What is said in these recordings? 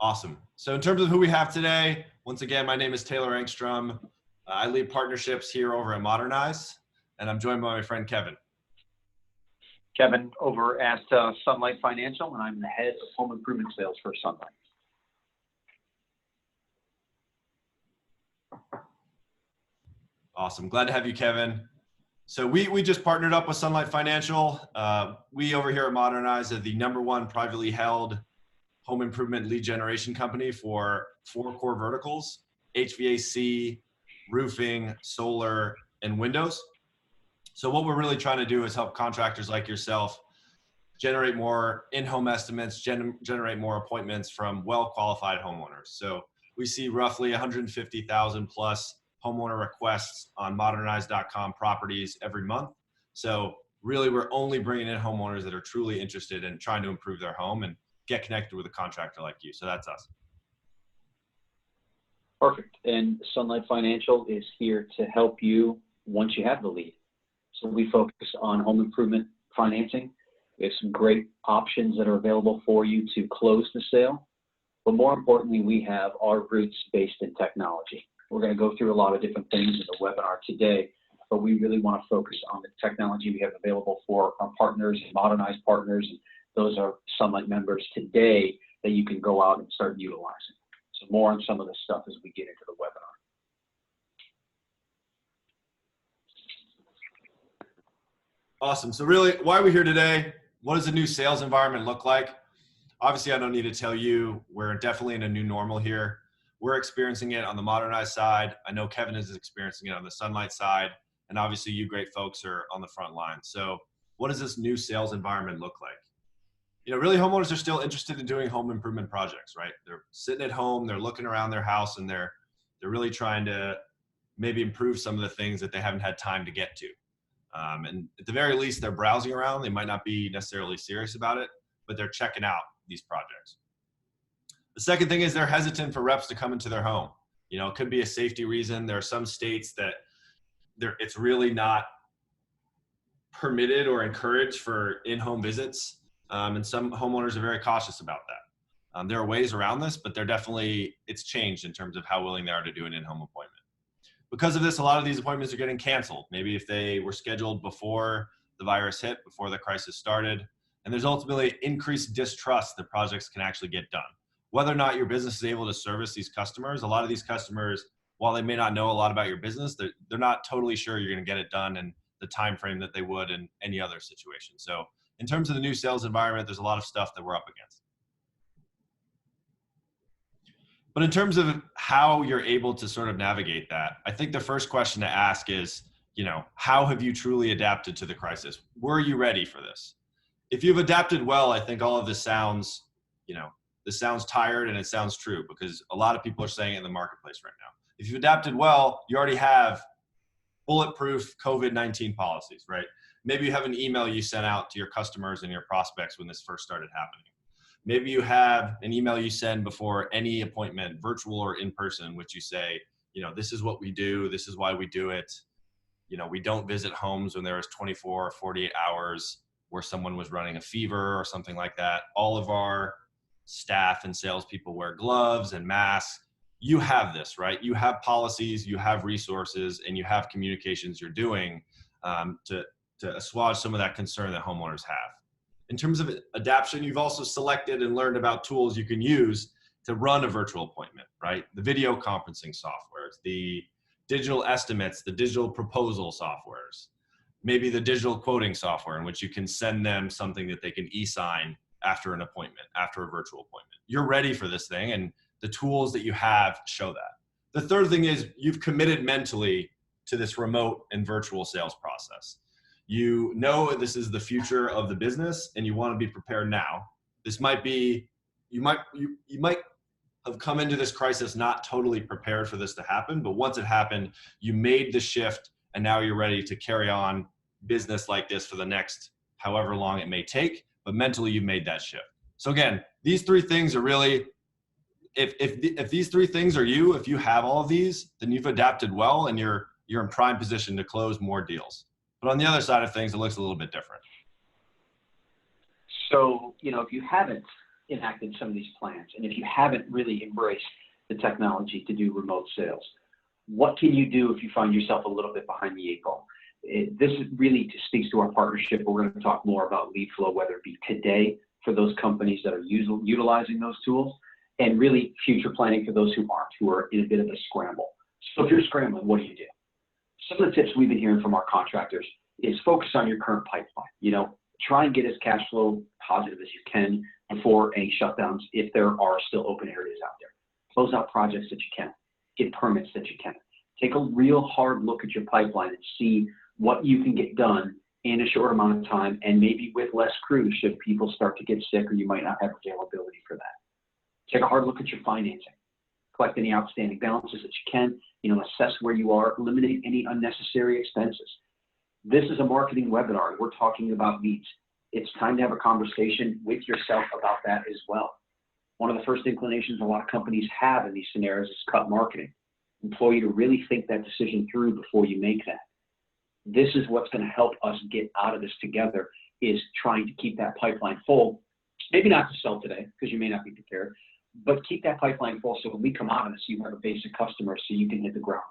Awesome. So in terms of who we have today, once again, my name is Taylor Engstrom. I lead partnerships here over at Modernize, and I'm joined by my friend Kevin. Kevin over at Sunlight Financial, and I'm the head of home improvement sales for Sunlight. Awesome. Glad to have you, Kevin. So we just partnered up with Sunlight Financial. We over here at Modernize are the #1 privately held home improvement lead generation company for 4 core verticals: HVAC, roofing, solar, and windows. So what we're really trying to do is help contractors like yourself generate more in-home estimates, generate more appointments from well-qualified homeowners. So we see roughly 150,000 plus homeowner requests on modernize.com properties every month. So really, we're only bringing in homeowners that are truly interested in trying to improve their home and get connected with a contractor like you. So that's us. Perfect. And Sunlight Financial is here to help you once you have the lead. So we focus on home improvement financing. We have some great options that are available for you to close the sale. But more importantly, we have our roots based in technology. We're going to go through a lot of different things in the webinar today, but we really want to focus on the technology we have available for our partners, Modernize partners. And those are Sunlight members today that you can go out and start utilizing. So more on some of this stuff as we get into the webinar. Awesome. So really, why are we here today? What does the new sales environment look like? Obviously, I don't need to tell you, we're definitely in a new normal here. We're experiencing it on the Modernize side. I know Kevin is experiencing it on the Sunlight side. And obviously, you great folks are on the front line. So what does this new sales environment look like? You know, really, homeowners are still interested in doing home improvement projects, right? They're sitting at home, they're looking around their house, and they're really trying to maybe improve some of the things that they haven't had time to get to. And at the very least, they're browsing around. They might not be necessarily serious about it, but they're checking out these projects. The second thing is they're hesitant for reps to come into their home. You know, it could be a safety reason. There are some states that it's really not permitted or encouraged for in-home visits. And some homeowners are very cautious about that. There are ways around this, but it's changed in terms of how willing they are to do an in-home appointment. Because of this, a lot of these appointments are getting canceled. Maybe if they were scheduled before the virus hit, before the crisis started, and there's ultimately increased distrust that projects can actually get done. Whether or not your business is able to service these customers, a lot of these customers, while they may not know a lot about your business, they're not totally sure you're going to get it done in the time frame that they would in any other situation. So in terms of the new sales environment, there's a lot of stuff that we're up against. But in terms of how you're able to sort of navigate that, I think the first question to ask is, you know, how have you truly adapted to the crisis? Were you ready for this? If you've adapted well, I think all of this sounds, this sounds tired and it sounds true because a lot of people are saying it in the marketplace right now. If you've adapted well, you already have bulletproof COVID-19 policies, right? Maybe you have an email you sent out to your customers and your prospects when this first started happening. Maybe you have an email you send before any appointment, virtual or in person, which you say, this is what we do. This is why we do it. We don't visit homes when there was 24 or 48 hours where someone was running a fever or something like that. All of our staff and salespeople wear gloves and masks. You have this, right? You have policies, you have resources, and you have communications you're doing to assuage some of that concern that homeowners have. In terms of adaptation, you've also selected and learned about tools you can use to run a virtual appointment, right? The video conferencing softwares, the digital estimates, the digital proposal softwares, maybe the digital quoting software in which you can send them something that they can e-sign after an appointment, after a virtual appointment. You're ready for this thing, and the tools that you have show that. The third thing is you've committed mentally to this remote and virtual sales process. You know this is the future of the business and you want to be prepared now. This might be, you might have come into this crisis not totally prepared for this to happen, but once it happened, you made the shift and now you're ready to carry on business like this for the next however long it may take, but mentally you've made that shift. So again, these 3 things are really, if these 3 things are you, if you have all of these, then you've adapted well and you're in prime position to close more deals. But on the other side of things, it looks a little bit different. So, if you haven't enacted some of these plans, and if you haven't really embraced the technology to do remote sales, what can you do if you find yourself a little bit behind the eight ball? This really speaks to our partnership, but we're going to talk more about lead flow, whether it be today for those companies that are utilizing those tools, and really future planning for those who aren't, who are in a bit of a scramble. So if you're scrambling, what do you do? Some of the tips we've been hearing from our contractors is focus on your current pipeline. Try and get as cash flow positive as you can before any shutdowns, if there are still open areas out there. Close out projects that you can. Get permits that you can. Take a real hard look at your pipeline and see what you can get done in a short amount of time, and maybe with less crews should people start to get sick or you might not have availability for that. Take a hard look at your financing. Collect any outstanding balances that you can. Assess where you are. Eliminate any unnecessary expenses. This is a marketing webinar. We're talking about leads. It's time to have a conversation with yourself about that as well. One of the first inclinations a lot of companies have in these scenarios is cut marketing. Employ you to really think that decision through before you make that. This is what's going to help us get out of this together, is trying to keep that pipeline full. Maybe not to sell today because you may not be prepared, but keep that pipeline full so when we come out of this, you have a base of customers so you can hit the ground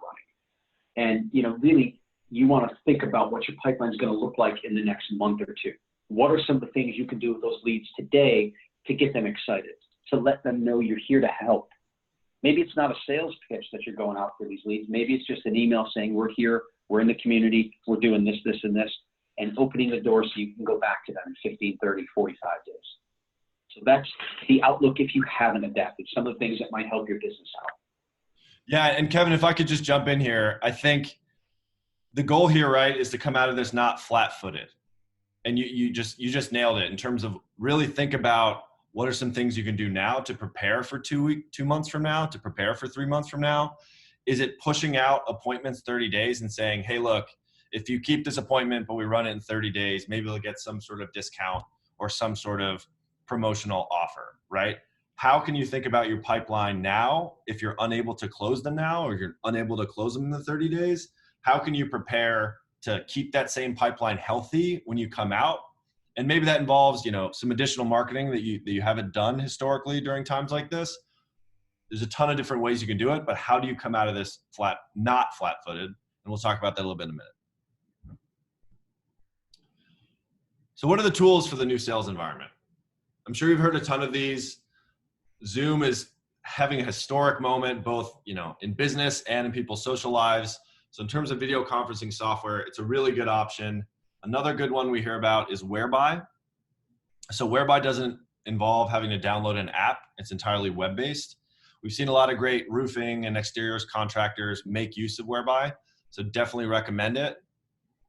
running. And, really, you want to think about what your pipeline is going to look like in the next month or two. What are some of the things you can do with those leads today to get them excited, to let them know you're here to help? Maybe it's not a sales pitch that you're going out for these leads. Maybe it's just an email saying, we're here, we're in the community, we're doing this, this, and this, and opening the door so you can go back to them in 15, 30, 45 days. So that's the outlook if you haven't adapted, some of the things that might help your business out. Yeah, and Kevin, if I could just jump in here, I think the goal here, right, is to come out of this not flat-footed. And you just nailed it in terms of really think about what are some things you can do now to prepare for 2 months from now, to prepare for 3 months from now. Is it pushing out appointments 30 days and saying, hey, look, if you keep this appointment, but we run it in 30 days, maybe we'll get some sort of discount or some sort of promotional offer, right? How can you think about your pipeline now if you're unable to close them now, or you're unable to close them in the 30 days? How can you prepare to keep that same pipeline healthy when you come out? And maybe that involves, some additional marketing that you haven't done historically during times like this. There's a ton of different ways you can do it, but how do you come out of this not flat-footed? And we'll talk about that a little bit in a minute. So what are the tools for the new sales environment? I'm sure you've heard a ton of these. Zoom is having a historic moment, both, in business and in people's social lives. So in terms of video conferencing software, it's a really good option. Another good one we hear about is Whereby. So Whereby doesn't involve having to download an app. It's entirely web-based. We've seen a lot of great roofing and exteriors contractors make use of Whereby, so definitely recommend it.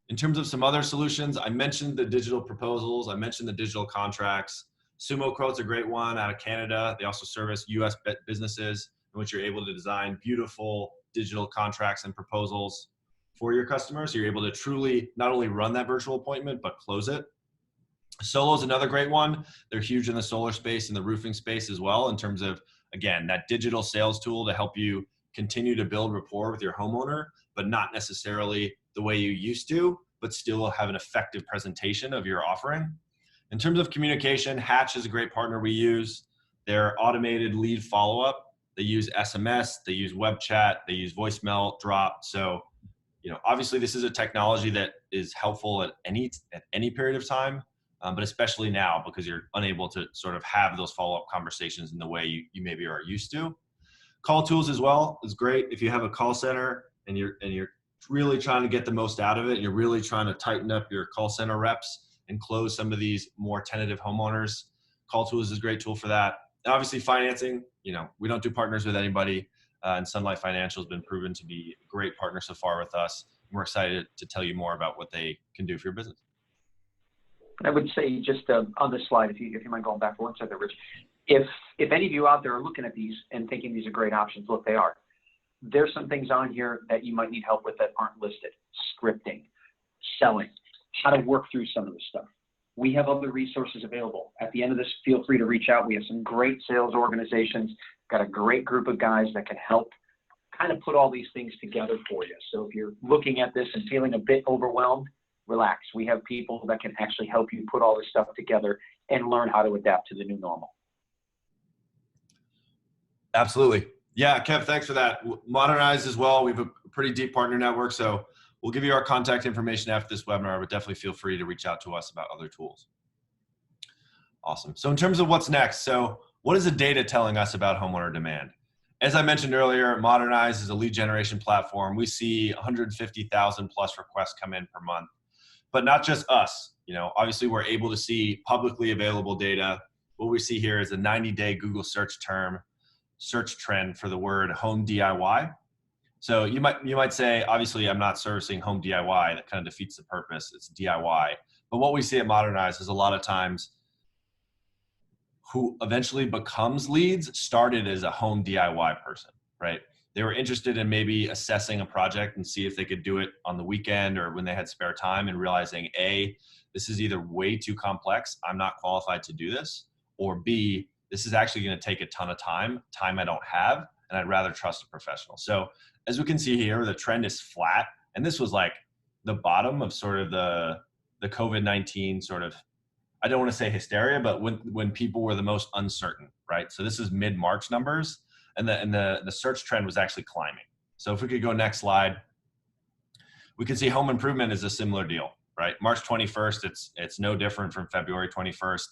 In terms of some other solutions, I mentioned the digital proposals. I mentioned the digital contracts. Sumo Quote's a great one out of Canada. They also service US businesses in which you're able to design beautiful digital contracts and proposals for your customers. So you're able to truly not only run that virtual appointment, but close it. Solo is another great one. They're huge in the solar space and the roofing space as well, in terms of, again, that digital sales tool to help you continue to build rapport with your homeowner, but not necessarily the way you used to, but still have an effective presentation of your offering. In terms of communication, Hatch is a great partner we use. Their automated lead follow-up. They use SMS, they use web chat, they use voicemail drop. So, obviously this is a technology that is helpful at any period of time, but especially now because you're unable to sort of have those follow-up conversations in the way you maybe are used to. Call tools as well is great. If you have a call center and you're really trying to get the most out of it, and you're really trying to tighten up your call center reps and close some of these more tentative homeowners, Call tools is a great tool for that. And obviously financing, we don't do partners with anybody, and Sunlight Financial has been proven to be a great partner so far with us. We're excited to tell you more about what they can do for your business. I would say just on this slide, if you mind going back for one second, Rich, if any of you out there are looking at these and thinking these are great options, look, they are. There's some things on here that you might need help with that aren't listed. Scripting, selling, how to work through some of this stuff. We have other resources available. At the end of this, feel free to reach out. We have some great sales organizations, got a great group of guys that can help kind of put all these things together for you. So if you're looking at this and feeling a bit overwhelmed, relax. We have people that can actually help you put all this stuff together and learn how to adapt to the new normal. Absolutely. Yeah, Kev, thanks for that. Modernize as well. We have a pretty deep partner network, so we'll give you our contact information after this webinar, but definitely feel free to reach out to us about other tools. Awesome. So in terms of what's next, so what is the data telling us about homeowner demand? As I mentioned earlier, Modernize is a lead generation platform. We see 150,000 plus requests come in per month, but not just us. Obviously we're able to see publicly available data. What we see here is a 90-day Google search trend for the word home DIY. So you might say, obviously, I'm not servicing home DIY. That kind of defeats the purpose. It's DIY. But what we see at Modernize is a lot of times who eventually becomes leads started as a home DIY person, right? They were interested in maybe assessing a project and see if they could do it on the weekend or when they had spare time, and realizing A, this is either way too complex, I'm not qualified to do this, or B, this is actually going to take a ton of time I don't have, and I'd rather trust a professional. So as we can see here, the trend is flat, and this was like the bottom of sort of the COVID-19 sort of, I don't want to say hysteria, but when people were the most uncertain, right? So this is mid-March numbers, and the search trend was actually climbing. So if we could go next slide, we can see home improvement is a similar deal, right? March 21st, it's no different from February 21st.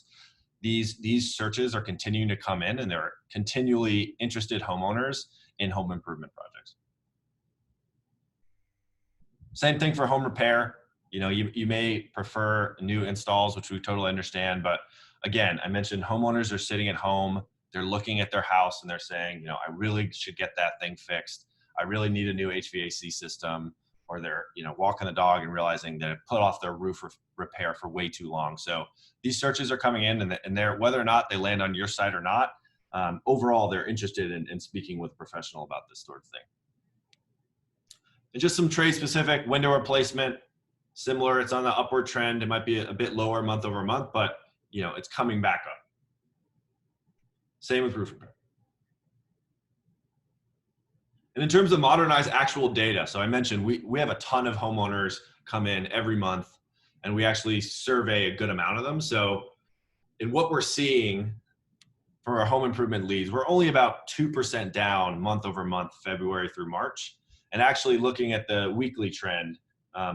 These searches are continuing to come in, and there are continually interested homeowners in home improvement projects. Same thing for home repair. You may prefer new installs, which we totally understand. But again, I mentioned homeowners are sitting at home. They're looking at their house and they're saying, I really should get that thing fixed. I really need a new HVAC system. Or they're, walking the dog and realizing that it put off their roof repair for way too long. So these searches are coming in, and they're, whether or not they land on your site or not, overall, they're interested in speaking with a professional about this sort of thing. And just some trade specific window replacement. Similar, it's on the upward trend. It might be a bit lower month over month, but it's coming back up. Same with roof repair. And in terms of Modernize actual data, so I mentioned we have a ton of homeowners come in every month, and we actually survey a good amount of them. So in what we're seeing for our home improvement leads, we're only about 2% down month over month, February through March. And actually looking at the weekly trend,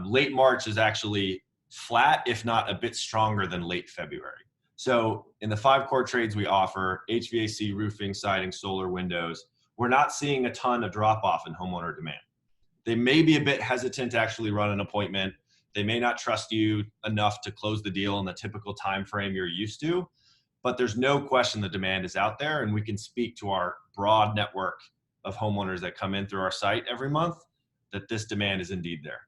late March is actually flat, if not a bit stronger than late February. So in the 5 core trades we offer, HVAC, roofing, siding, solar, windows, we're not seeing a ton of drop off in homeowner demand. They may be a bit hesitant to actually run an appointment. They may not trust you enough to close the deal in the typical time frame you're used to, but there's no question the demand is out there, and we can speak to our broad network of homeowners that come in through our site every month that this demand is indeed there.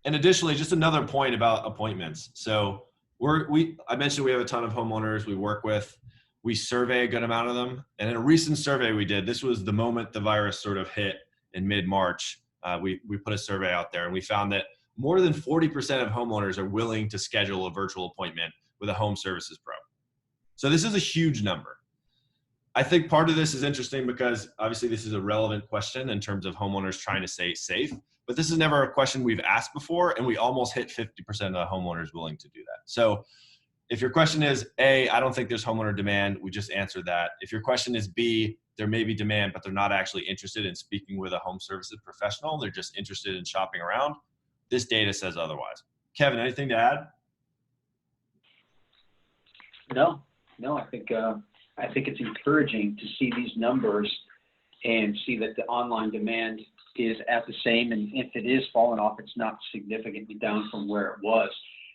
And additionally, just another point about appointments. So I mentioned we have a ton of homeowners we work with. We survey a good amount of them. And in a recent survey we did, this was the moment the virus sort of hit in mid-March. We put a survey out there, and we found that more than 40% of homeowners are willing to schedule a virtual appointment with a home services pro. So this is a huge number. I think part of this is interesting because obviously this is a relevant question in terms of homeowners trying to stay safe, but this is never a question we've asked before, and we almost hit 50% of the homeowners willing to do that. So if your question is A, I don't think there's homeowner demand, we just answered that. If your question is B, there may be demand, but they're not actually interested in speaking with a home services professional, they're just interested in shopping around, this data says otherwise. Kevin, anything to add? No, I think it's encouraging to see these numbers and see that the online demand is at the same, and if it is falling off, it's not significantly down from where it was.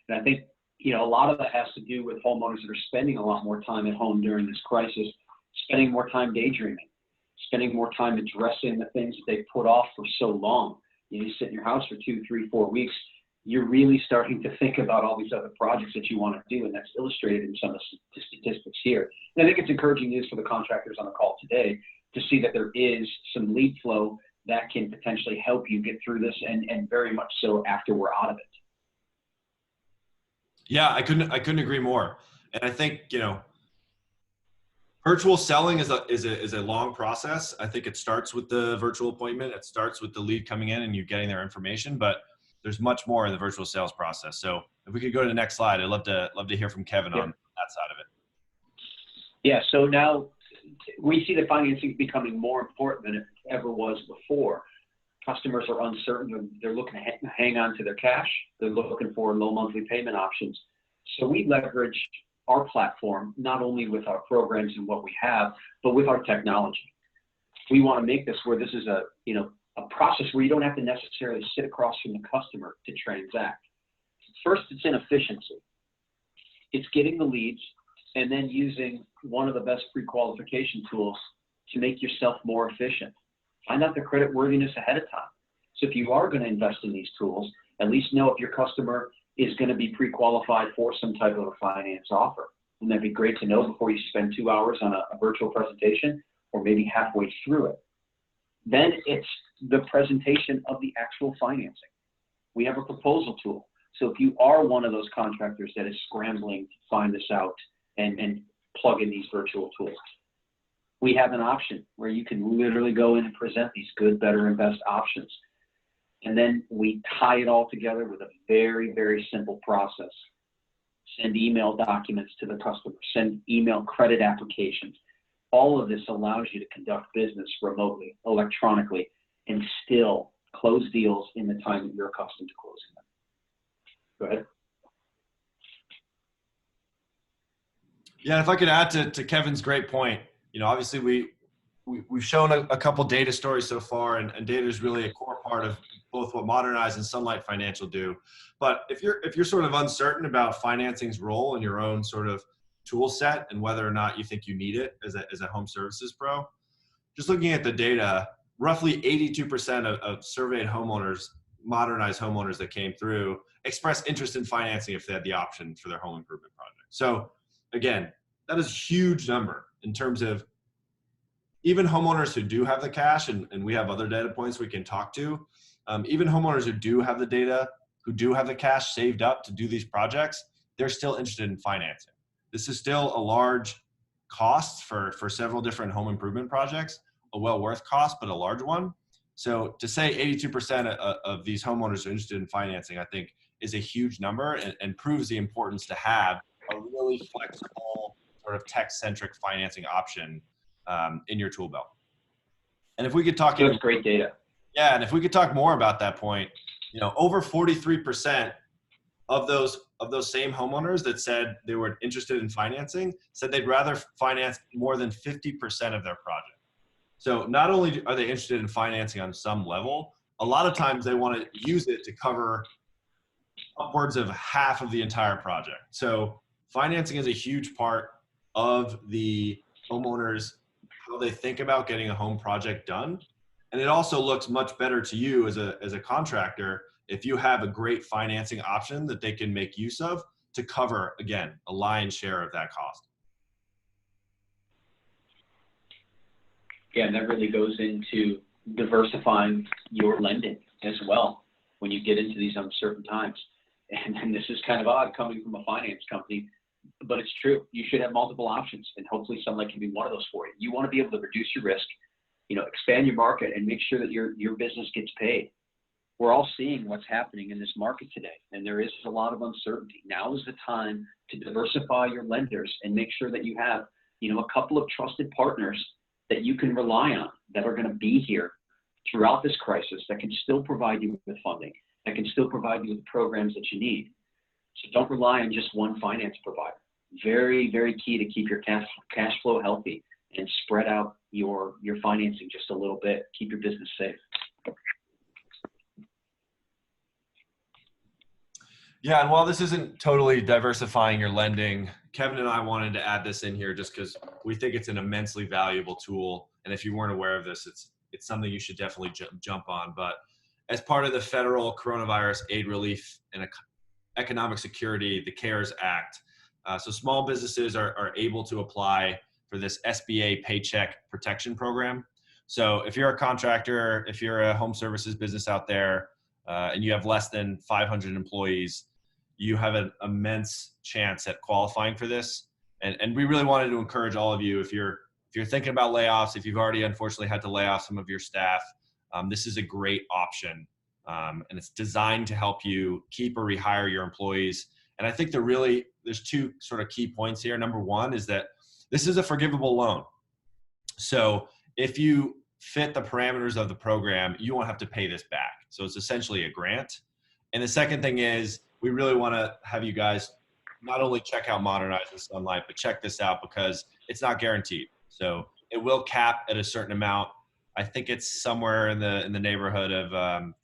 And I think, a lot of that has to do with homeowners that are spending a lot more time at home during this crisis, spending more time daydreaming, spending more time addressing the things that they've put off for so long. You sit in your house for 2, 3, 4 weeks, you're really starting to think about all these other projects that you want to do, and that's illustrated in some of the statistics here. And I think it's encouraging news for the contractors on the call today to see that there is some lead flow that can potentially help you get through this, and very much so after we're out of it. Yeah, I couldn't agree more. And I think, virtual selling is a long process. I think it starts with the virtual appointment. It starts with the lead coming in and you getting their information, but there's much more in the virtual sales process. So if we could go to the next slide, I'd love to hear from Kevin on that side of it. Yeah, so now we see that financing is becoming more important than it ever was before. Customers are uncertain. They're looking to hang on to their cash. They're looking for low monthly payment options. So we leverage our platform, not only with our programs and what we have, but with our technology. We want to make this where this is a process where you don't have to necessarily sit across from the customer to transact. First, it's in efficiency. It's getting the leads and then using one of the best pre-qualification tools to make yourself more efficient. Find out the credit worthiness ahead of time. So if you are going to invest in these tools, at least know if your customer is going to be pre-qualified for some type of a finance offer. And that'd be great to know before you spend 2 hours on a virtual presentation or maybe halfway through it. Then it's the presentation of the actual financing. We have a proposal tool. So if you are one of those contractors that is scrambling to find this out and plug in these virtual tools, we have an option where you can literally go in and present these good, better, and best options. And then we tie it all together with a very, very simple process. Send email documents to the customer, send email credit applications. All of this allows you to conduct business remotely, electronically, and still close deals in the time that you're accustomed to closing them. Go ahead. Yeah, if I could add to Kevin's great point, obviously we've shown a couple data stories so far, and data is really a core part of both what Modernize and Sunlight Financial do. But if you're sort of uncertain about financing's role in your own sort of tool set and whether or not you think you need it as a home services pro, just looking at the data, roughly 82% of surveyed homeowners, modernized homeowners that came through, expressed interest in financing if they had the option for their home improvement project. So again, that is a huge number in terms of even homeowners who do have the cash, and we have other data points we can talk to, even homeowners who do have the data, who do have the cash saved up to do these projects, they're still interested in financing. This is still a large cost for several different home improvement projects, a well worth cost, but a large one. So to say 82% of these homeowners are interested in financing, I think is a huge number and proves the importance to have a really flexible sort of tech-centric financing option in your tool belt. And if we could talk, that's great data. Yeah, and if we could talk more about that point, over 43% of those same homeowners that said they were interested in financing said they'd rather finance more than 50% of their project. So not only are they interested in financing on some level, a lot of times they want to use it to cover upwards of half of the entire project. So financing is a huge part of the homeowners, how they think about getting a home project done. And it also looks much better to you as a contractor if you have a great financing option that they can make use of to cover, again, a lion's share of that cost. Yeah, and that really goes into diversifying your lending as well when you get into these uncertain times. And this is kind of odd coming from a finance company, but it's true. You should have multiple options, and hopefully Sunlight can be one of those for you. You want to be able to reduce your risk, expand your market, and make sure that your business gets paid. We're all seeing what's happening in this market today, and there is a lot of uncertainty. Now is the time to diversify your lenders and make sure that you have, a couple of trusted partners that you can rely on that are going to be here throughout this crisis, that can still provide you with funding, that can still provide you with the programs that you need. So don't rely on just one finance provider. Very, very key to keep your cash flow healthy and spread out your financing just a little bit. Keep your business safe. Yeah, and while this isn't totally diversifying your lending, Kevin and I wanted to add this in here just because we think it's an immensely valuable tool. And if you weren't aware of this, it's something you should definitely jump on. But as part of the federal coronavirus aid relief and economic security, the CARES Act, so small businesses are able to apply for this SBA Paycheck Protection Program. So if you're a contractor, if you're a home services business out there, and you have less than 500 employees, you have an immense chance at qualifying for this. And we really wanted to encourage all of you, if you're thinking about layoffs, if you've already unfortunately had to lay off some of your staff, this is a great option. And it's designed to help you keep or rehire your employees. And I think there's two sort of key points here. Number one is that This is a forgivable loan. So if you fit the parameters of the program, you won't have to pay this back. So it's essentially a grant. And the second thing is, we really want to have you guys not only check out Modernize and Sunlight, but check this out because it's not guaranteed. So it will cap at a certain amount. I think it's somewhere in the neighborhood of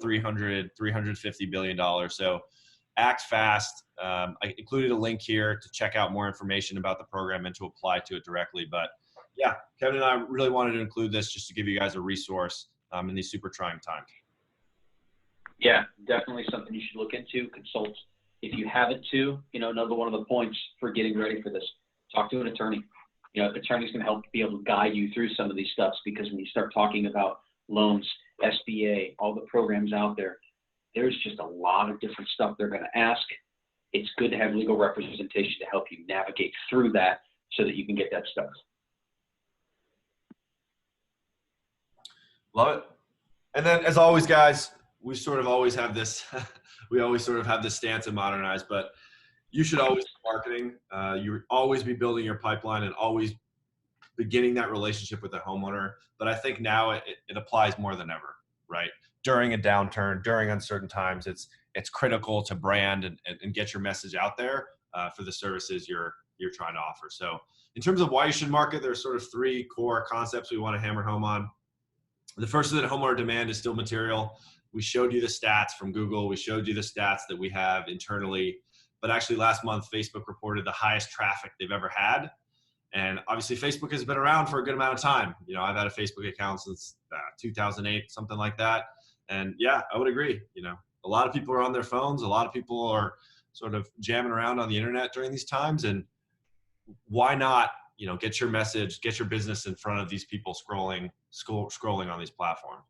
$350 billion. So act fast. I included a link here to check out more information about the program and to apply to it directly. But yeah, Kevin and I really wanted to include this just to give you guys a resource in these super trying times. Yeah, definitely something you should look into, consult. If you haven't to, another one of the points for getting ready for this, talk to an attorney. An attorney's going to help be able to guide you through some of these steps, because when you start talking about loans, SBA, all the programs out there, there's just a lot of different stuff they're going to ask. It's good to have legal representation to help you navigate through that so that you can get that stuff. Love it. And then, as always, guys, we sort of always have this, we always sort of have this stance in Modernize, but you should always be marketing. You always be building your pipeline and always beginning that relationship with the homeowner. But I think now it applies more than ever, right? During a downturn, during uncertain times, it's critical to brand and get your message out there for the services you're trying to offer. So in terms of why you should market, there's sort of three core concepts we want to hammer home on. The first is that homeowner demand is still material. We showed you the stats from Google. We showed you the stats that we have internally. But actually last month, Facebook reported the highest traffic they've ever had. And obviously Facebook has been around for a good amount of time. I've had a Facebook account since 2008, something like that. And yeah, I would agree. A lot of people are on their phones. A lot of people are sort of jamming around on the internet during these times. And why not, get your message, get your business in front of these people scrolling on these platforms.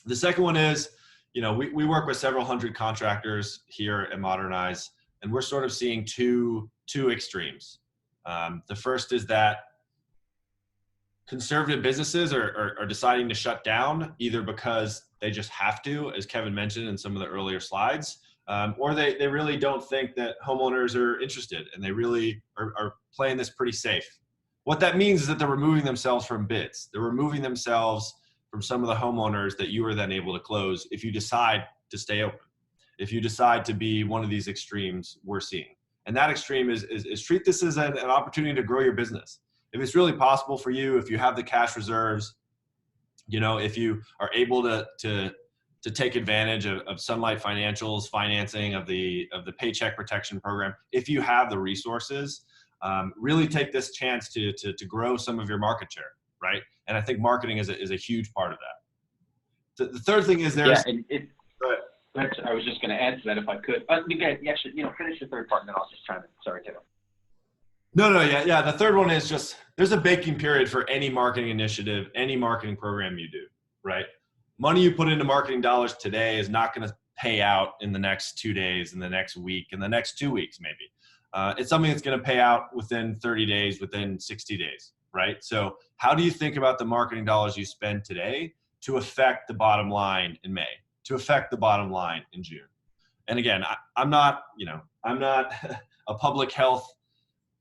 The second one is, we work with several hundred contractors here at Modernize, and we're sort of seeing two extremes. The first is that conservative businesses are deciding to shut down, either because they just have to, as Kevin mentioned in some of the earlier slides, or they really don't think that homeowners are interested, and they really are playing this pretty safe. What that means is that they're removing themselves from bids. They're removing themselves from some of the homeowners that you are then able to close if you decide to stay open, if you decide to be one of these extremes we're seeing. And that extreme is treat this as an opportunity to grow your business. If it's really possible for you, if you have the cash reserves, if you are able to take advantage of Sunlight Financial's financing of the Paycheck Protection Program, if you have the resources, really take this chance to grow some of your market share, right? And I think marketing is a huge part of that. The third thing is there's. Yeah, I was just going to add to that if I could. Finish the third part, and then I'll just chime in. Sorry, Taylor. Yeah. The third one is just there's a baking period for any marketing initiative, any marketing program you do, right? Money you put into marketing dollars today is not going to pay out in the next 2 days, in the next week, in the next 2 weeks, maybe. It's something that's going to pay out within 30 days, within 60 days, right? So how do you think about the marketing dollars you spend today to affect the bottom line in May, to affect the bottom line in June? And again, I'm not a public health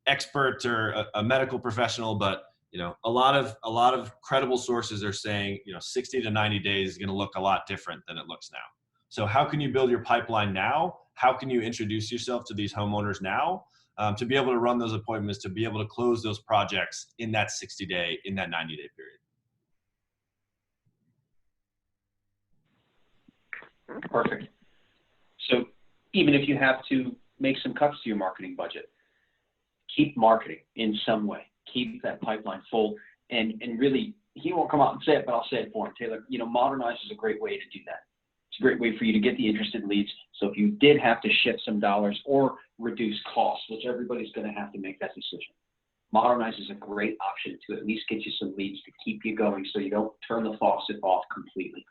expert or a medical professional, but a lot of credible sources are saying 60 to 90 days is going to look a lot different than it looks now. So how can you build your pipeline now? How can you introduce yourself to these homeowners now to be able to run those appointments, to be able to close those projects in that 60-day, in that 90-day period? Perfect. So even if you have to make some cuts to your marketing budget, keep marketing in some way. Keep that pipeline full. And really, he won't come out and say it, but I'll say it for him. Taylor, Modernize is a great way to do that. It's a great way for you to get the interested leads. So if you did have to shift some dollars or reduce costs, which everybody's going to have to make that decision, Modernize is a great option to at least get you some leads to keep you going so you don't turn the faucet off completely.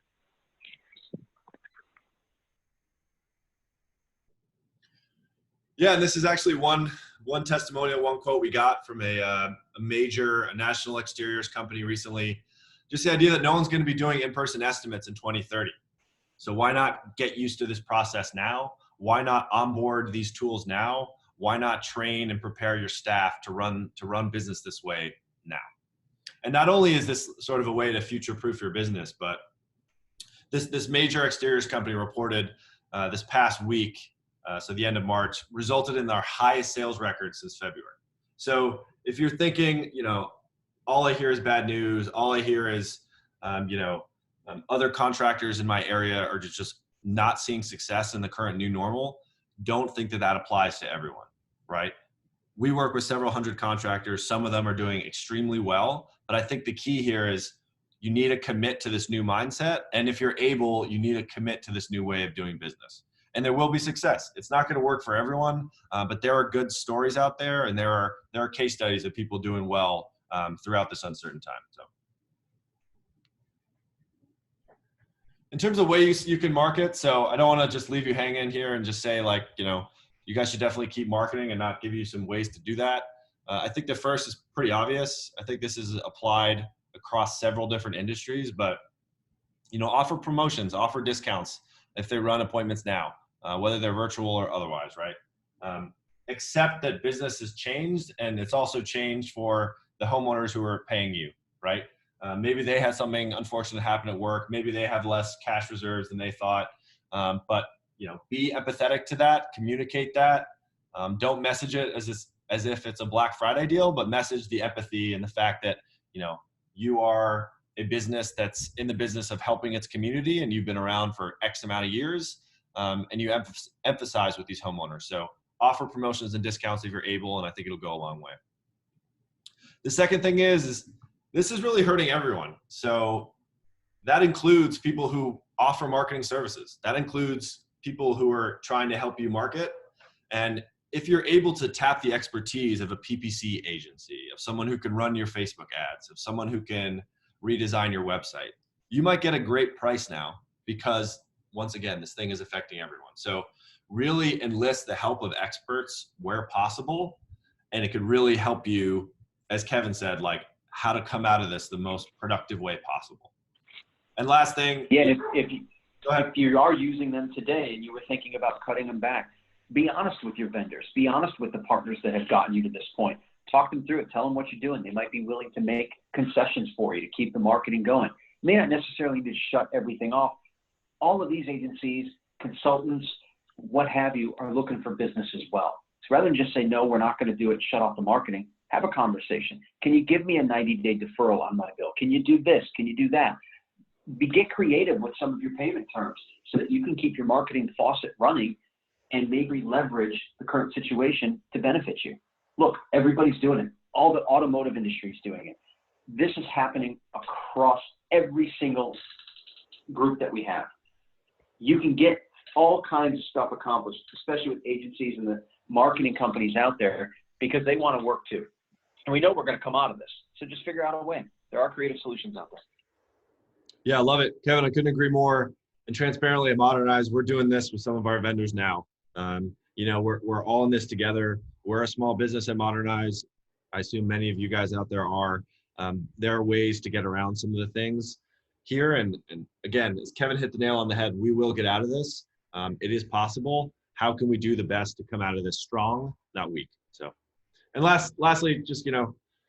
Yeah, and this is actually one testimonial, one quote we got from a major national exteriors company recently. Just the idea that no one's going to be doing in-person estimates in 2030. So why not get used to this process now? Why not onboard these tools now? why not train and prepare your staff to run business this way now? And not only is this sort of a way to future-proof your business, but this major exteriors company reported this past week, so the end of March, resulted in our highest sales record since February. So if you're thinking, all I hear is bad news, all I hear is, other contractors in my area are just not seeing success in the current new normal, don't think that applies to everyone, right? We work with several hundred contractors. Some of them are doing extremely well, but I think the key here is you need to commit to this new mindset. And if you're able, you need to commit to this new way of doing business. And there will be success. It's not going to work for everyone, but there are good stories out there, and there are case studies of people doing well throughout this uncertain time. So, in terms of ways you can market, so I don't want to just leave you hanging here and just say you guys should definitely keep marketing and not give you some ways to do that. I think the first is pretty obvious. I think this is applied across several different industries, but offer promotions, offer discounts if they run appointments now, whether they're virtual or otherwise, right? Accept that business has changed, and it's also changed for the homeowners who are paying you, right? Maybe they had something unfortunate happen at work. Maybe they have less cash reserves than they thought, but be empathetic to that, communicate that. Don't message it as if it's a Black Friday deal, but message the empathy and the fact that, you are a business that's in the business of helping its community, and you've been around for X amount of years, and you emphasize with these homeowners. So offer promotions and discounts if you're able, and I think it'll go a long way. The second thing is this is really hurting everyone. So that includes people who offer marketing services. That includes people who are trying to help you market. And if you're able to tap the expertise of a PPC agency, of someone who can run your Facebook ads, of someone who can redesign your website, you might get a great price now because, once again, this thing is affecting everyone. So really enlist the help of experts where possible, and it could really help you, as Kevin said, how to come out of this the most productive way possible. And last thing. Yeah, if you are using them today and you were thinking about cutting them back, be honest with your vendors. Be honest with the partners that have gotten you to this point. Talk them through it. Tell them what you're doing. They might be willing to make concessions for you to keep the marketing going. You may not necessarily need to shut everything off. All of these agencies, consultants, what have you, are looking for business as well. So rather than just say, no, we're not going to do it, shut off the marketing, have a conversation. Can you give me a 90-day deferral on my bill? Can you do this? Can you do that? Get creative with some of your payment terms so that you can keep your marketing faucet running and maybe leverage the current situation to benefit you. Look, everybody's doing it. All the automotive industry is doing it. This is happening across every single group that we have. You can get all kinds of stuff accomplished, especially with agencies and the marketing companies out there, because they want to work too. And we know we're going to come out of this. So just figure out a way. There are creative solutions out there. Yeah, I love it. Kevin, I couldn't agree more. And transparently at Modernize, we're doing this with some of our vendors now. We're all in this together. We're a small business at Modernize. I assume many of you guys out there are. There are ways to get around some of the things here. And again, as Kevin hit the nail on the head, we will get out of this. It is possible. How can we do the best to come out of this strong, not weak? So, and lastly, just,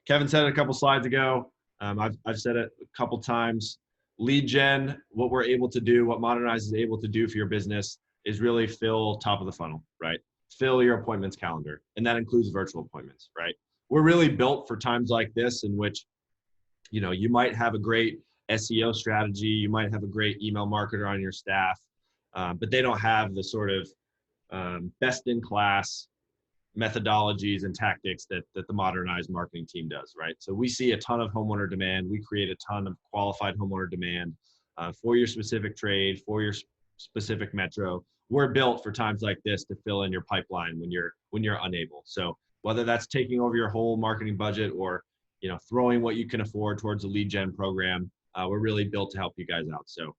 Kevin said it a couple slides ago. I've said it a couple times. Lead gen, what we're able to do, what Modernize is able to do for your business is really fill top of the funnel, right? Fill your appointments calendar. And that includes virtual appointments, right? We're really built for times like this in which, you might have a great SEO strategy. You might have a great email marketer on your staff, but they don't have the sort of best in class methodologies and tactics that the Modernize marketing team does, right? So we see a ton of homeowner demand. We create a ton of qualified homeowner demand for your specific trade, for your specific metro. We're built for times like this to fill in your pipeline when you're unable. So whether that's taking over your whole marketing budget or throwing what you can afford towards a lead gen program, we're really built to help you guys out. So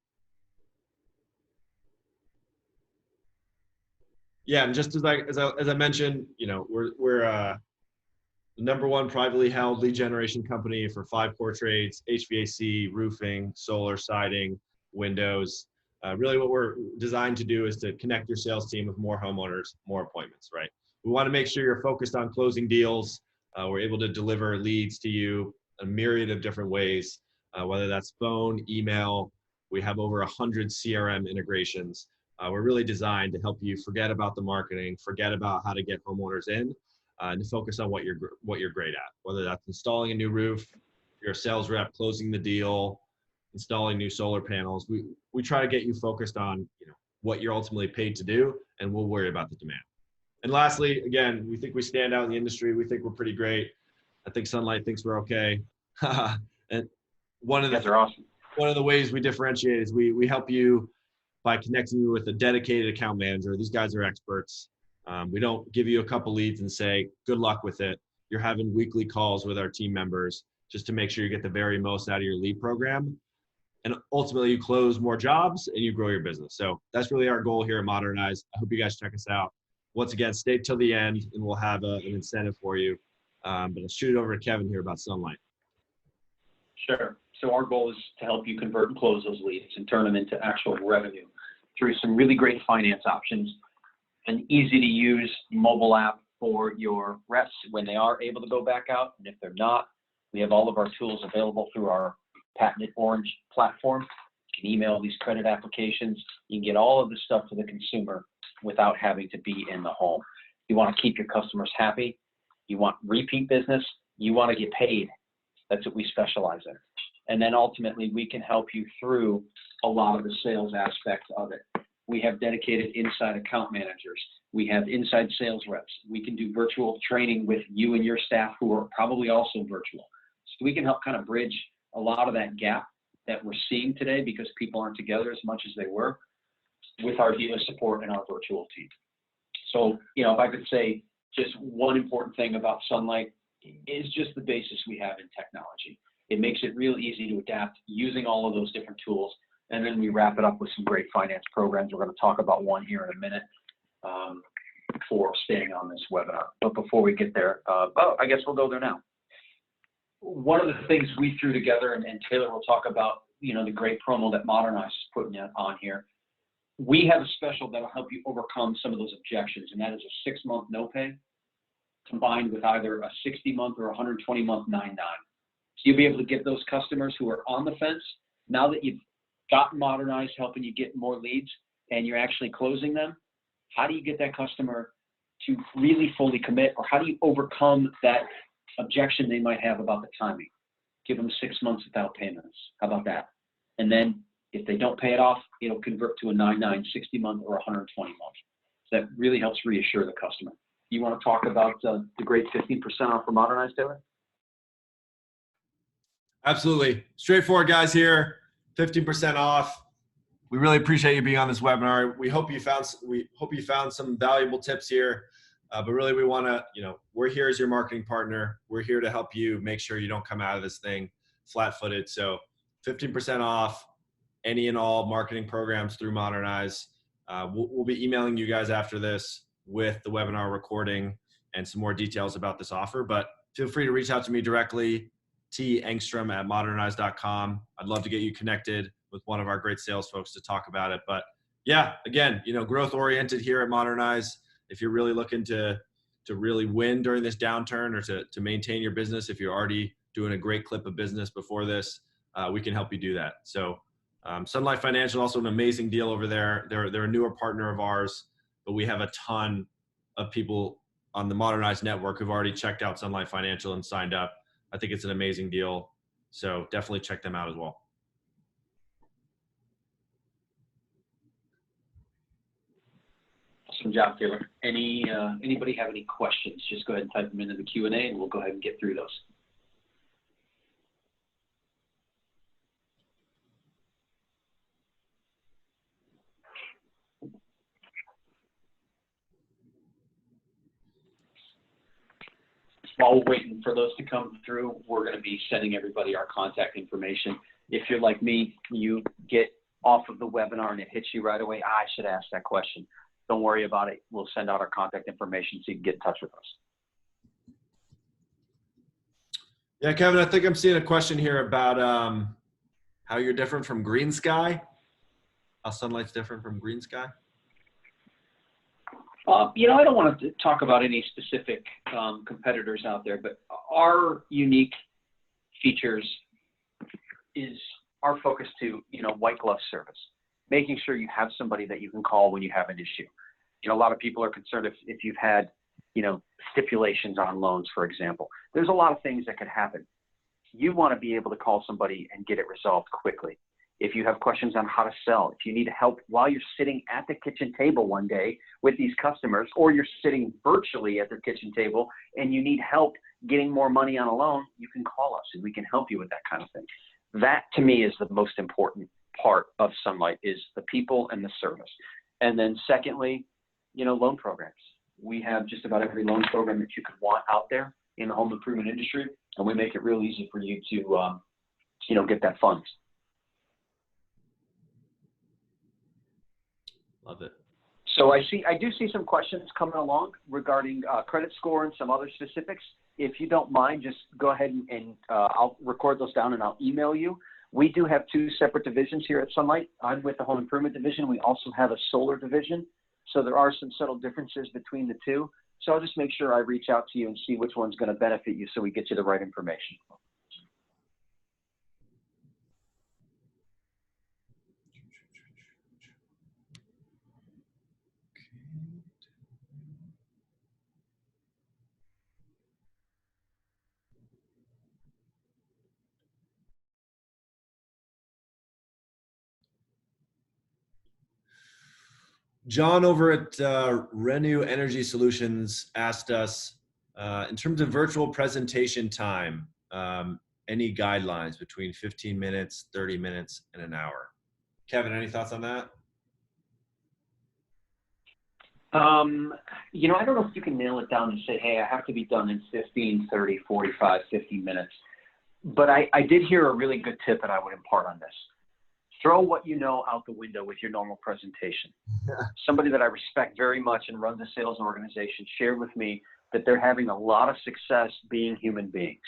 yeah, and just as I mentioned, we're the number one privately held lead generation company for 5 core trades: HVAC, roofing, solar, siding, windows. Really what we're designed to do is to connect your sales team with more homeowners, more appointments, right? We want to make sure you're focused on closing deals. We're able to deliver leads to you a myriad of different ways, whether that's phone, email. We have over 100 CRM integrations. We're really designed to help you forget about the marketing, forget about how to get homeowners in, and to focus on what you're great at, whether that's installing a new roof, if you're a sales rep, closing the deal, installing new solar panels. We try to get you focused on what you're ultimately paid to do, and we'll worry about the demand. And lastly, again, we think we stand out in the industry. We think we're pretty great. I think Sunlight thinks we're okay. And one of the ways we differentiate is we help you by connecting you with a dedicated account manager. These guys are experts. We don't give you a couple leads and say, good luck with it. You're having weekly calls with our team members just to make sure you get the very most out of your lead program. And ultimately you close more jobs and you grow your business. So that's really our goal here at Modernize. I hope you guys check us out. Once again, stay till the end and we'll have an incentive for you. But I'll shoot it over to Kevin here about Sunlight. Sure. So our goal is to help you convert and close those leads and turn them into actual revenue through some really great finance options, an easy to use mobile app for your reps when they are able to go back out. And if they're not, we have all of our tools available through our patented Orange platform. You can email these credit applications. You can get all of this stuff to the consumer without having to be in the home. You want to keep your customers happy. You want repeat business. You want to get paid. That's what we specialize in. And then ultimately, we can help you through a lot of the sales aspects of it. We have dedicated inside account managers. We have inside sales reps. We can do virtual training with you and your staff who are probably also virtual. So we can help kind of bridge a lot of that gap that we're seeing today because people aren't together as much as they were with our dealer support and our virtual team. So, if I could say just one important thing about Sunlight is just the basis we have in technology. It makes it real easy to adapt using all of those different tools. And then we wrap it up with some great finance programs. We're going to talk about one here in a minute for staying on this webinar. But before we get there, I guess we'll go there now. One of the things we threw together, and Taylor will talk about, the great promo that Modernize is putting on here. We have a special that'll help you overcome some of those objections, and that is a 6-month no pay combined with either a 60-month or 120-month 9-9. So you'll be able to get those customers who are on the fence, now that you've got Modernize helping you get more leads and you're actually closing them, how do you get that customer to really fully commit, or how do you overcome that objection they might have about the timing? Give them 6 months without payments. How about that? And then if they don't pay it off, it'll convert to a 9-9, 60-month or 120 month. So that really helps reassure the customer. You want to talk about the great 15% off for Modernize, Taylor? Absolutely. Straightforward, guys, here. 15% off. We really appreciate you being on this webinar. We hope you found some valuable tips here. But really, we want to, we're here as your marketing partner. We're here to help you make sure you don't come out of this thing flat-footed. So 15% off any and all marketing programs through Modernize. We'll be emailing you guys after this with the webinar recording and some more details about this offer. But feel free to reach out to me directly, tengstrom@modernize.com. I'd love to get you connected with one of our great sales folks to talk about it. But yeah, again, growth oriented here at Modernize. If you're really looking to really win during this downturn, or to maintain your business, if you're already doing a great clip of business before this, we can help you do that. So Sunlight Financial, also an amazing deal over there. They're a newer partner of ours, but we have a ton of people on the Modernize network who've already checked out Sunlight Financial and signed up. I think it's an amazing deal. So definitely check them out as well. Awesome job, Taylor. Anybody have any questions? Just go ahead and type them into the Q&A and we'll go ahead and get through those. While we're waiting for those to come through, we're going to be sending everybody our contact information. If you're like me, you get off of the webinar and it hits you right away, I should ask that question. Don't worry about it. We'll send out our contact information so you can get in touch with us. Yeah, Kevin, I think I'm seeing a question here about how you're different from Green Sky. How Sunlight's different from Green Sky. I don't want to talk about any specific competitors out there, but our unique features is our focus to, white glove service, making sure you have somebody that you can call when you have an issue. A lot of people are concerned if you've had, stipulations on loans, for example. There's a lot of things that could happen. You want to be able to call somebody and get it resolved quickly. If you have questions on how to sell, if you need help while you're sitting at the kitchen table one day with these customers, or you're sitting virtually at their kitchen table and you need help getting more money on a loan, you can call us and we can help you with that kind of thing. That to me is the most important part of Sunlight, is the people and the service. And then secondly, loan programs. We have just about every loan program that you could want out there in the home improvement industry, and we make it real easy for you to, get that funds. Love it. So I do see some questions coming along regarding credit score and some other specifics. If you don't mind, just go ahead and I'll record those down and I'll email you. We do have two separate divisions here at Sunlight. I'm with the home improvement division. We also have a solar division. So there are some subtle differences between the two. So I'll just make sure I reach out to you and see which one's going to benefit you so we get you the right information. John over at Renew Energy Solutions asked us, in terms of virtual presentation time, any guidelines between 15 minutes, 30 minutes, and an hour? Kevin, any thoughts on that? I don't know if you can nail it down and say, hey, I have to be done in 15, 30, 45, 50 minutes. But I did hear a really good tip that I would impart on this. Throw what you know out the window with your normal presentation. Somebody that I respect very much and runs a sales organization shared with me that they're having a lot of success being human beings.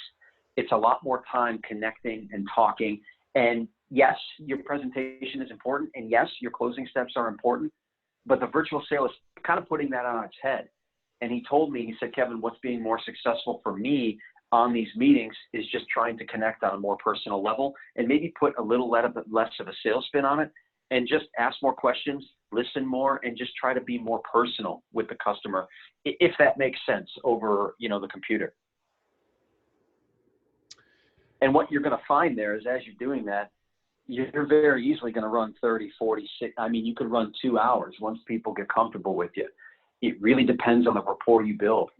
It's a lot more time connecting and talking. And yes, your presentation is important. And yes, your closing steps are important. But the virtual sale is kind of putting that on its head. And he told me, he said, Kevin, what's being more successful for me on these meetings is just trying to connect on a more personal level and maybe put a little less of a sales spin on it and just ask more questions, listen more, and just try to be more personal with the customer, if that makes sense, over, the computer. And what you're going to find there is, as you're doing that, you're very easily going to run 30, 40, you could run 2 hours once people get comfortable with you. It really depends on the rapport you build.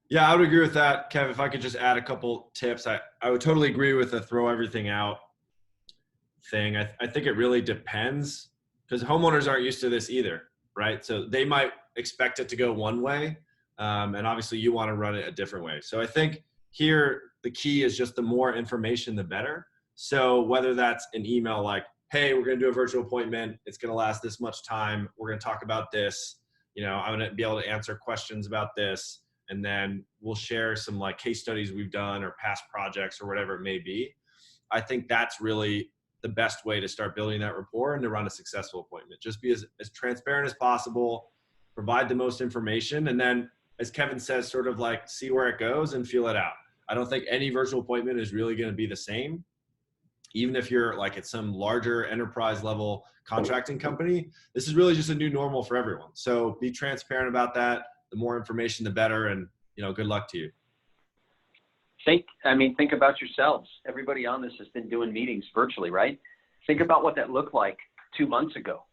Yeah, I would agree with that, Kev. If I could just add a couple tips, I would totally agree with the throw everything out thing. I think it really depends, because homeowners aren't used to this either, right? So they might expect it to go one way, and obviously you want to run it a different way. So I think here the key is just the more information, the better. So whether that's an email like, hey, we're going to do a virtual appointment, it's going to last this much time, we're going to talk about this, I'm going to be able to answer questions about this, and then we'll share some like case studies we've done or past projects or whatever it may be. I think that's really the best way to start building that rapport and to run a successful appointment. Just be as transparent as possible, provide the most information, and then, as Kevin says, sort of like see where it goes and feel it out. I don't think any virtual appointment is really going to be the same. Even if you're like at some larger enterprise level contracting company, this is really just a new normal for everyone. So be transparent about that. The more information, the better. And, good luck to you. Think about yourselves. Everybody on this has been doing meetings virtually, right? Think about what that looked like 2 months ago.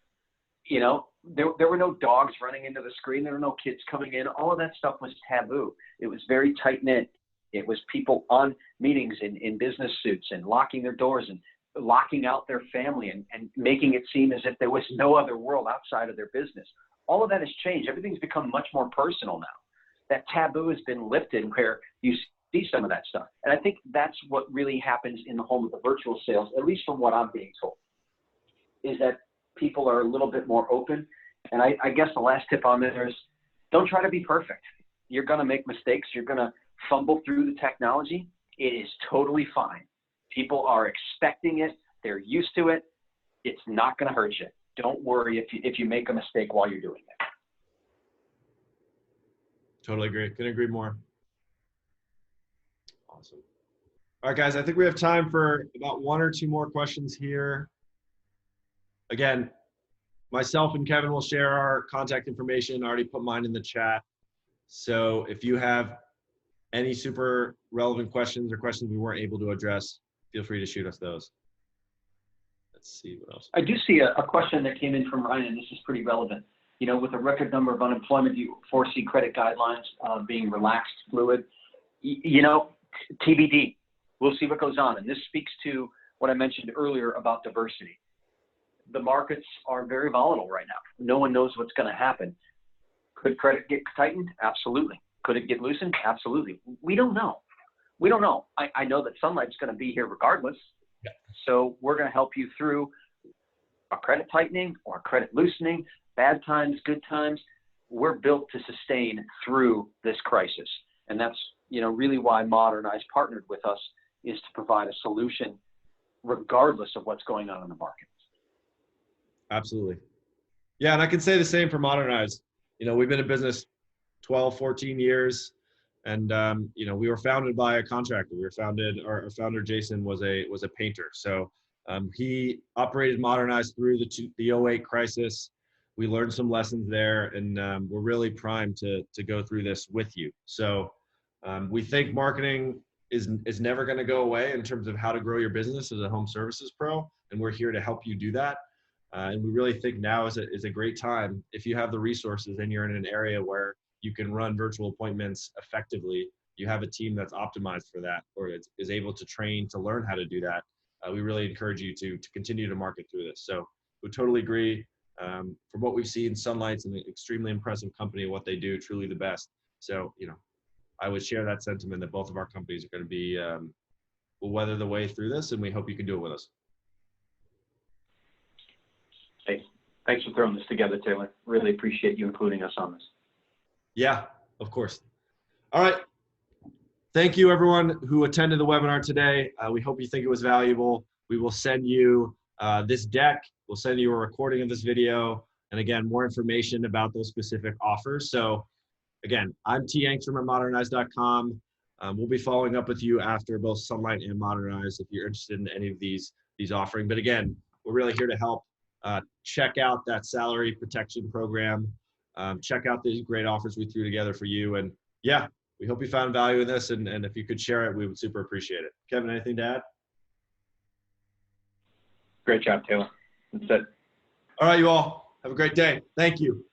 There were no dogs running into the screen. There were no kids coming in. All of that stuff was taboo. It was very tight knit. It was people on meetings in business suits and locking their doors and locking out their family and making it seem as if there was no other world outside of their business. All of that has changed. Everything's become much more personal now. That taboo has been lifted where you see some of that stuff. And I think that's what really happens in the home of the virtual sales, at least from what I'm being told, is that people are a little bit more open. And I guess the last tip on there is don't try to be perfect. You're going to make mistakes. You're going to fumble through the technology. It is totally fine. People are expecting it. They're used to it. It's not going to hurt you. Don't worry if you make a mistake while you're doing it. Totally agree. Couldn't agree more. Awesome. All right, guys, I think we have time for about one or two more questions here. Again, myself and Kevin will share our contact information. I already put mine in the chat. So if you have any super relevant questions or questions we weren't able to address, feel free to shoot us those. Let's see what else. I do see a question that came in from Ryan, and this is pretty relevant. You know, with a record number of unemployment, do you foresee credit guidelines being relaxed, fluid? You know, TBD. We'll see what goes on. And this speaks to what I mentioned earlier about diversity. The markets are very volatile right now. No one knows what's going to happen. Could credit get tightened? Absolutely. Could it get loosened? Absolutely. We don't know. We don't know. I know that Sunlight's going to be here regardless. Yeah. So we're going to help you through a credit tightening or a credit loosening, bad times, good times. We're built to sustain through this crisis. And that's, you know, really why Modernize partnered with us, is to provide a solution regardless of what's going on in the market. Absolutely. Yeah, and I can say the same for Modernize. You know, we've been in business 12, 14 years, and you know, we were founded by a contractor. Our founder Jason was a painter. So he operated Modernize through the 08 crisis. We learned some lessons there, and we're really primed to go through this with you. So we think marketing is never going to go away in terms of how to grow your business as a home services pro, and we're here to help you do that. And we really think now is a great time, if you have the resources and you're in an area where you can run virtual appointments effectively, you have a team that's optimized for that, or is able to train to learn how to do that. We really encourage you to continue to market through this. So we totally agree. From what we've seen, Sunlight's an extremely impressive company. What they do, truly the best. So, you know, I would share that sentiment that both of our companies are going to be, will weather the way through this, and we hope you can do it with us. Hey, thanks for throwing this together, Taylor. Really appreciate you including us on this. Yeah, of course. All right. Thank you, everyone who attended the webinar today. We hope you think it was valuable. We will send you this deck. We'll send you a recording of this video. And again, more information about those specific offers. So again, I'm T. Angstrom at modernize.com. We'll be following up with you after both Sunlight and Modernize if you're interested in any of these offerings. But again, we're really here to help. Check out that salary protection program. Check out these great offers we threw together for you. And yeah, we hope you found value in this. And if you could share it, we would super appreciate it. Kevin, anything to add? Great job, Taylor. That's it. All right, you all. Have a great day. Thank you.